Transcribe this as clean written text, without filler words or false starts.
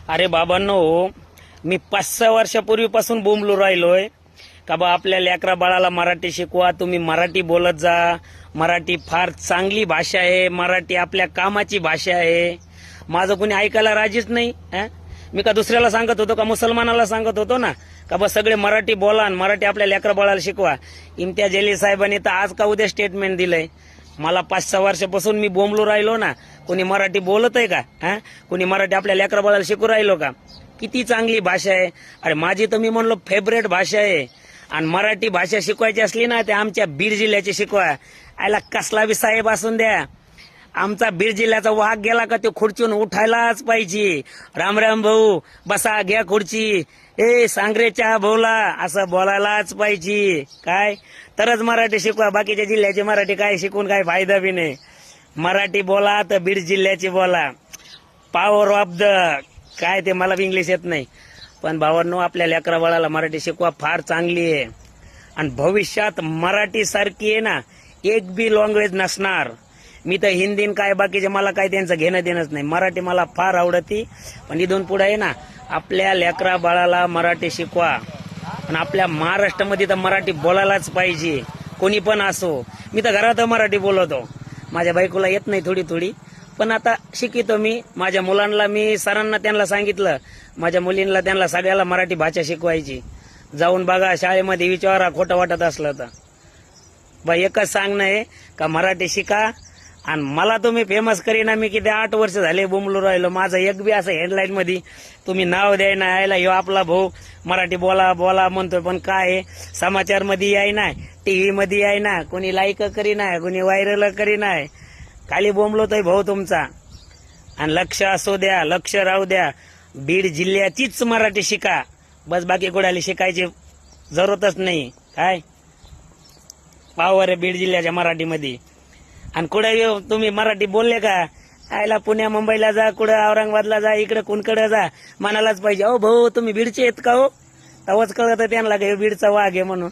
अरे बाबांनो, मी 5-6 वर्षापूर्वीपासून बोंबलो राहिलोय का बा आपल्या लेकरा बाळाला मराठी शिकवा, तुम्ही मराठी बोलत जा. मराठी फार चांगली भाषा आहे, मराठी आपल्या कामाची भाषा आहे. माझं कोणी ऐकायला राजीच नाही. मी का दुसऱ्याला सांगत होतो का मुसलमानाला सांगत होतो ना का बा सगळे मराठी बोला आणि मराठी आपल्या लेकरा बाळाला शिकवा. इम्तियाज जलील साहेबांनी तर आज का उद्या स्टेटमेंट दिलंय. मला 5-6 वर्षापासून मी बोंबलो राहिलो ना, कोणी मराठी बोलत आहे का? कोणी मराठी आपल्या लेकरा बाळाला शिकू राहिलो का? किती चांगली भाषा आहे. अरे माझी तर मी म्हणलो फेवरेट भाषा आहे. आणि मराठी भाषा शिकवायची असली ना ते आमच्या बीड जिल्ह्याची शिकवा. आयला कसला बी साहेब असून द्या, आमचा बीड जिल्ह्याचा वाघ गेला का ते खुर्चीहून उठायलाच पाहिजे. राम राम भाऊ, बसा, घ्या खुर्ची, ए सांगरेच्या भाऊला असं बोलायलाच पाहिजे. काय तरच मराठी शिकवा. बाकीच्या जिल्ह्याची मराठी काय शिकून काय फायदा बी नाही. मराठी बोला तर बीड जिल्ह्याची बोला. पॉवर ऑफ द काय ते मला इंग्लिश येत नाही, पण भावांनो आपल्या लेकरा बाळाला मराठी शिकवा, फार चांगली आहे. आणि भविष्यात मराठी सारखी आहे ना एक बी लँग्वेज नसणार. मी तर हिंदीन काय बाकीचे मला काय त्यांचं घेणं देणंच नाही. मराठी मला फार आवडती. पण इथून पुढे आहे ना आपल्या लेकरा बाळाला मराठी शिकवा. आणि आपल्या महाराष्ट्रामध्ये तर मराठी बोलायलाच पाहिजे, कोणी पण असो. मी तर घरात मराठी बोलवतो. माझ्या बायकोला येत नाही थोडी थोडी, पण आता शिकितो मी. माझ्या मुलांना मी सरांना त्यांना सांगितलं, माझ्या मुलींना त्यांना सगळ्याला मराठी भाषा शिकवायची. जाऊन बघा शाळेमध्ये, विचारा खोटं वाटत असलं तर. बाई एकच सांगणं आहे का मराठी शिका. आणि मला तुम्ही फेमस करीना. मी किती 8 वर्ष झाले बोंबलो राहिलो. माझं एक बी असं हेडलाईन मध्ये तुम्ही नाव द्याय ना, यायला ह्यो आपला भाऊ मराठी बोला बोला म्हणतोय, पण काय आहे समाचार मध्ये याय ना, टीव्ही मध्ये याय ना, कोणी लाईक करीना, कोणी व्हायरल करीना. खाली बोंबलोतोय भाऊ तुमचा. आणि लक्ष असू द्या, लक्ष राहू द्या, बीड जिल्ह्याचीच मराठी शिका. बस बाकी कोणाला शिकायची जरूरतच नाही. काय पावर आहे बीड जिल्ह्याच्या मराठीमध्ये. आणि कुठे तुम्ही मराठी बोलले का, आयला पुण्या मुंबईला जा, कुठं औरंगाबादला जा, इकडे कोणकडे जा, म्हणालाच पाहिजे अहो भाऊ तुम्ही बीडचे आहेत का हो. तवच कळत त्यांना बीडचा वाघ आहे म्हणून.